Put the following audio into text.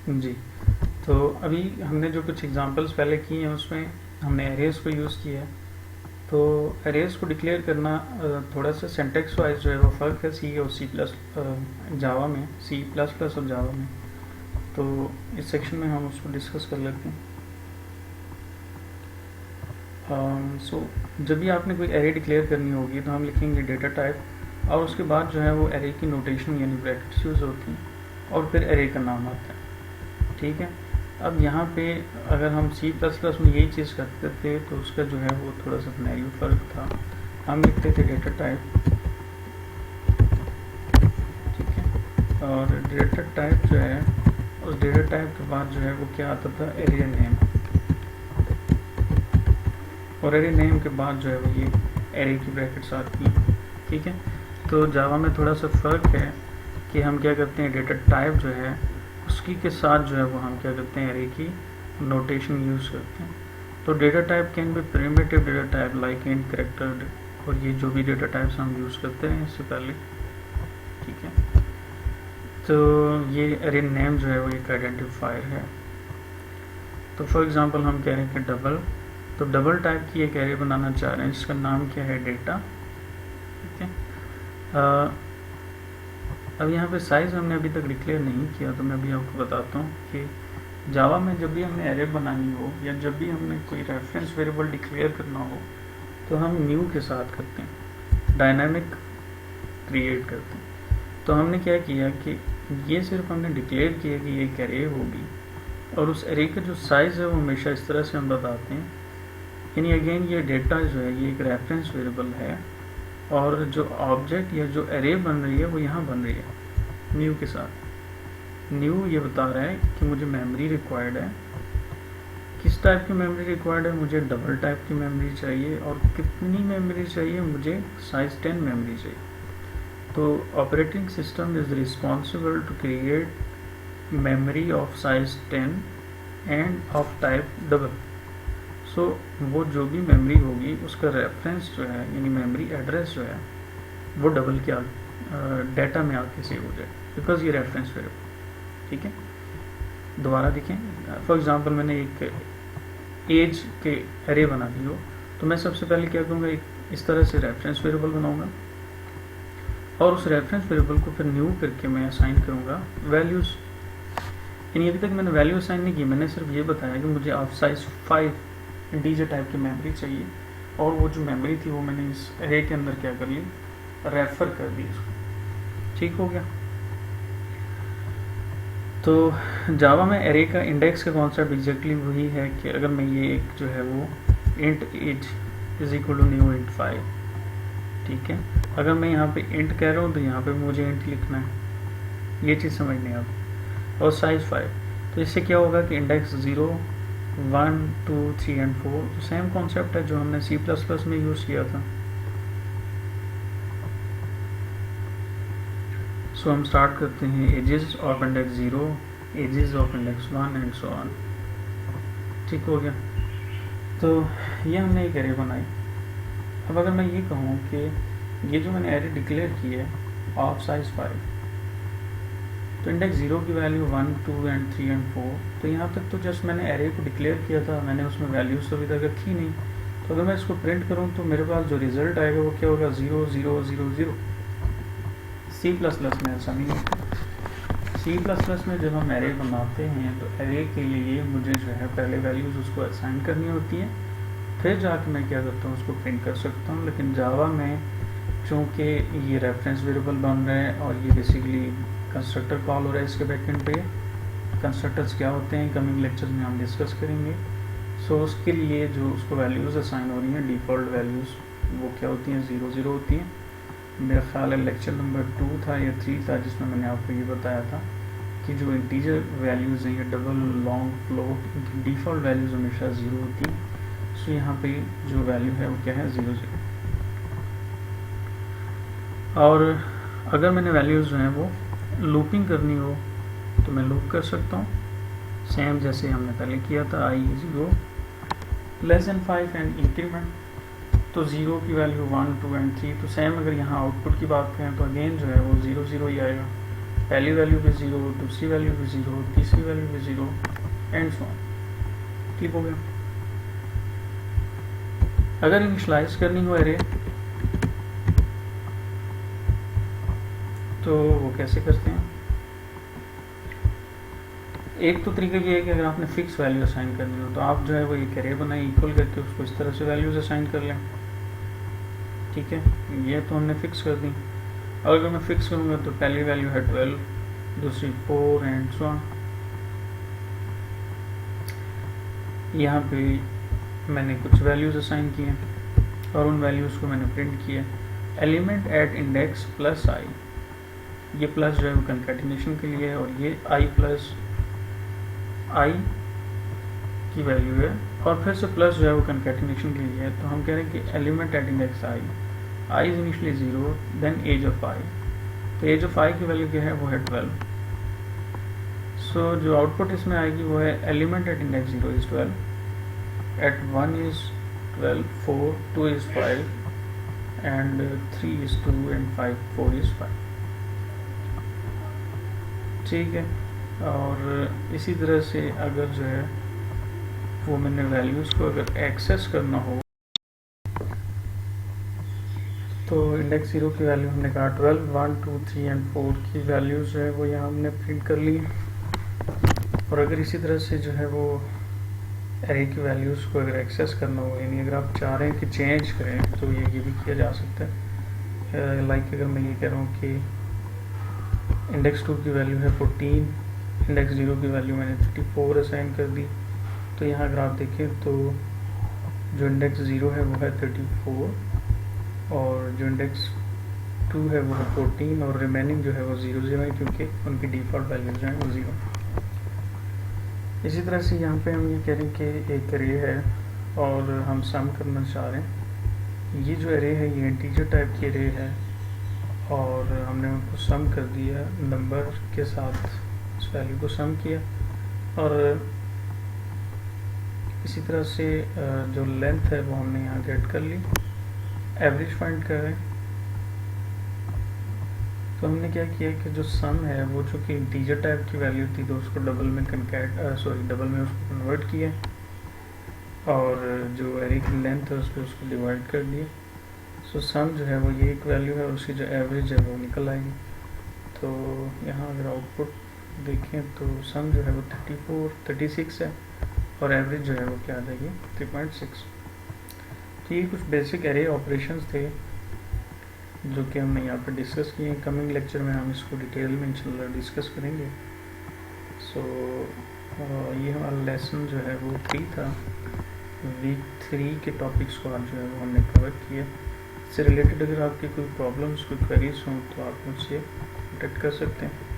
जी, तो अभी हमने जो कुछ एग्जांपल्स पहले किए हैं उसमें हमने एरेज को यूज़ किया है। तो एरेज को डिक्लेयर करना थोड़ा सा सिंटेक्स वाइज जो है वो फ़र्क है सी और सी प्लस जावा में, सी प्लस प्लस और जावा में। तो इस सेक्शन में हम उसको डिस्कस कर लेते हैं। सो जब भी आपने कोई एरे डिक्लेयर करनी होगी तो हम लिखेंगे डेटा टाइप और उसके बाद जो है वो एरे की नोटेशन यानी ब्रैकेट्स यूज़ होती हैं और फिर एरे का नाम आता है। ठीक है, अब यहाँ पे अगर हम सी प्लस प्लस में यही चीज़ करते थे तो उसका जो है वो थोड़ा सा सिनेरियो फ़र्क था। हम लिखते थे डेटा टाइप, ठीक है, और डेटा टाइप जो है उस डेटा टाइप के बाद जो है वो क्या आता था, एरिया नेम, और एरे नेम के बाद जो है वो ये एरे की ब्रैकेट्स आती हैं। ठीक है, तो जावा में थोड़ा सा फ़र्क है कि हम क्या करते हैं, डेटा टाइप जो है उसकी के साथ जो है वो हम क्या करते हैं, एरे की नोटेशन यूज़ करते हैं। तो data type can be primitive data type like int, character, और ये जो भी डेटा टाइप्स हम यूज़ करते हैं इससे पहले। ठीक है, तो ये एरे नेम जो है वो एक आइडेंटिफायर है। तो फॉर एग्जांपल हम कह रहे हैं कि डबल, तो डबल टाइप की एक एरे बनाना चाह रहे हैं जिसका नाम क्या है, डेटा। ठीक है, अब यहाँ पे साइज़ हमने अभी तक डिक्लेयर नहीं किया तो मैं अभी आपको बताता हूँ कि जावा में जब भी हमने एरे बनानी हो या जब भी हमने कोई रेफरेंस वेरिएबल डिक्लेयर करना हो तो हम न्यू के साथ करते हैं, डायनामिक क्रिएट करते हैं। तो हमने क्या किया कि ये सिर्फ हमने डिक्लेयर किया कि ये एक एरे होगी और उस एरे का जो साइज़ है वो हमेशा इस तरह से हम बताते हैं, यानी अगेन ये डेटा जो है ये एक रेफरेंस वेरिएबल है और जो ऑब्जेक्ट या जो एरे बन रही है वो यहाँ बन रही है न्यू के साथ। न्यू ये बता रहा है कि मुझे मेमोरी रिक्वायर्ड है, किस टाइप की मेमोरी रिक्वायर्ड है, मुझे डबल टाइप की मेमोरी चाहिए और कितनी मेमोरी चाहिए, मुझे साइज 10 मेमोरी चाहिए। तो operating system is responsible to create memory of size 10 and of type double. So वो जो भी मेमोरी होगी उसका रेफरेंस जो है यानी मेमोरी एड्रेस जो है वो डबल के डाटा में आके सेव हो जाए, बिकॉज ये रेफरेंस वेरिएबल। ठीक है, दोबारा देखें, फॉर एग्जांपल मैंने एक एज के एरे बना दी हो तो मैं सबसे पहले क्या करूँगा, एक इस तरह से रेफरेंस वेरिएबल बनाऊँगा और उस रेफरेंस वेरिएबल को फिर न्यू करके मैं असाइन करूँगा वैल्यूज़। यानी अभी तक मैंने वैल्यू असाइन नहीं की, मैंने सिर्फ ये बताया कि मुझे ऑफ साइज 5 इंटीजर टाइप की मेमोरी चाहिए और वो जो मेमोरी थी वो मैंने इस एरे के अंदर क्या कर ली, रेफर कर दी इसको। ठीक हो गया। तो जावा में एरे का इंडेक्स का कॉन्सेप्ट एग्जैक्टली वही है कि अगर मैं ये एक जो है वो int age is equal to new int 5, ठीक है, अगर मैं यहाँ पे इंट कह रहा हूँ तो यहाँ पे मुझे इंट लिखना है, ये चीज़ समझनी है आप, और साइज 5। तो इससे क्या होगा कि इंडेक्स 0, 1, 2, 3 एंड 4 तो सेम कॉन्सेप्ट है जो हमने C++ में यूज़ किया था। सो हम स्टार्ट करते हैं ages of index 0, ages of index 1 and so on. ठीक हो गया। तो ये हमने एक एरे बनाई। अब अगर मैं ये कहूँ कि ये जो मैंने एरे डिक्लेयर की है ऑफ साइज 5, तो इंडेक्स 0 की वैल्यू 1, 2 एंड 3 एंड 4, तो यहाँ तक तो जस्ट मैंने एरे को डिक्लेयर किया था, मैंने उसमें वैल्यूज तो अभी तक रखी नहीं। तो अगर मैं इसको प्रिंट करूँ तो मेरे पास जो रिजल्ट आएगा वो क्या होगा, 0, 0, 0, 0। C++ में ऐसा नहीं होता। C++ में जब हम एरे बनाते हैं तो एरे के लिए मुझे जो है पहले वैल्यूज उसको असाइन करनी होती है, फिर जाके मैं क्या करता हूँ उसको प्रिंट कर सकता हूँ। लेकिन जावा में चूँकि ये रेफरेंस वेरिएबल बन रहे हैं और ये बेसिकली कंस्ट्रक्टर कॉल हो रहा है इसके बैकएंड पे, कंस्ट्रक्टर्स क्या होते हैं कमिंग लेक्चर में हम डिस्कस करेंगे। सो उसके लिए जो उसको वैल्यूज़ असाइन हो रही हैं, डिफ़ॉल्ट वैल्यूज़ वो क्या होती हैं, 0, 0 होती हैं। मेरा ख्याल है लेक्चर नंबर 2 था या 3 था जिसमें मैंने आपको ये बताया था कि जो इंटीजर वैल्यूज़ हैं या डबल, लॉन्ग, फ्लोट, इनकी डिफ़ॉल्ट वैल्यूज़ हमेशा 0 होती हैं। सो यहाँ पे जो वैल्यू है वो क्या है, 0, 0। और अगर मैंने वैल्यूज़ जो हैं वो लूपिंग करनी हो तो मैं लूप कर सकता हूँ, सेम जैसे हमने पहले किया था, i 0 less than 5 and increment. तो 0 की वैल्यू 1, 2 एंड 3, तो सेम अगर यहाँ आउटपुट की बात करें तो अगेन जो है वो 0, 0 ही आएगा। पहली वैल्यू पे 0, दूसरी वैल्यू पे 0, तीसरी वैल्यू पे 0 एंड सो ऑन। ठीक हो गया। अगर इनिशलाइज करनी हो एरे तो वो कैसे करते हैं? एक तो तरीका ये है कि अगर आपने फिक्स वैल्यू असाइन करनी हो तो आप जो है वो एक एरे बनाए इक्वल करके उसको इस तरह से वैल्यूज असाइन कर लें। ठीक है, ये तो हमने फिक्स कर दी। अगर मैं फिक्स करूँगा तो पहली वैल्यू है 12, दूसरी 4 एंड सो ऑन। यहाँ पे मैंने कुछ वैल्यूज असाइन किए और उन वैल्यूज़ को मैंने प्रिंट किया। एलिमेंट एट इंडेक्स प्लस आई, ये प्लस जो है वो कंकैटिनेशन के लिए है और ये आई प्लस आई की वैल्यू है और फिर से प्लस जो है वो कंकैटिनेशन के लिए है। तो हम कह रहे हैं कि element at index i is initially 0, then edge of i. तो एज ऑफ आई की वैल्यू क्या है? वो है 12। सो जो आउटपुट इसमें आएगी वो है element at index 0 is 12, at 1 is 12, 4, 2 is 5 and 3 is 2 and 5, 4 is 5। ठीक है, और इसी तरह से अगर जो है वो मैंने वैल्यूज़ को अगर एक्सेस करना हो तो इंडेक्स 0 की वैल्यू हमने कहा 12, 1, 2, 3 एंड 4 की वैल्यूज़ है वो यहाँ हमने प्रिंट कर ली। और अगर इसी तरह से जो है वो एरे की वैल्यूज़ को अगर एक्सेस करना हो, यानी अगर आप चाह रहे हैं कि चेंज करें तो ये भी किया जा सकता है। लाइक अगर मैं ये कह रहा हूँ कि इंडेक्स 2 की वैल्यू है 14, इंडेक्स 0 की वैल्यू मैंने 34 असाइन कर दी। तो यहाँ अगर आप देखें तो जो इंडेक्स 0 है वो है 34 और जो इंडेक्स 2 है वो है 14 और रिमेनिंग जो है वो 0 0 है क्योंकि उनकी डिफ़ॉल्ट वैल्यूज जो हैं वो 0। इसी तरह से यहाँ पे हम ये कह रहे हैं कि एक एरे है और हम सम करना चाह रहे हैं। ये जो एरे है ये इंटीजर टाइप की एरे है और हमने उनको सम कर दिया, नंबर के साथ इस वैल्यू को सम किया। और इसी तरह से जो लेंथ है वो हमने यहाँ गेट कर ली। एवरेज फाइंड कर रहे हैं तो हमने क्या किया कि जो सम है वो जो कि इंटीजर टाइप की वैल्यू थी तो उसको डबल में डबल में उसको कन्वर्ट किया और जो एरे की लेंथ है उसको डिवाइड कर दिया। सो सम जो है वो ये एक वैल्यू है और उसकी जो एवरेज है वो निकल आएगी। तो यहाँ अगर आउटपुट देखें तो सम जो है वो 36 है और एवरेज जो है वो क्या आ जाएगी 3.6। तो ये कुछ बेसिक एरे ऑपरेशंस थे जो कि हमने यहाँ पर डिस्कस किए। कमिंग लेक्चर में हम इसको डिटेल में इंशाल्लाह डिस्कस करेंगे। सो ये हमारा लेसन जो है वो 3 था। वीक 3 के टॉपिक्स को आज जो है वो हमने कवर किया। इससे रिलेटेड अगर आपकी कोई प्रॉब्लम्स कोई क्वेरीज हों तो आप मुझसे कॉन्टेक्ट कर सकते हैं।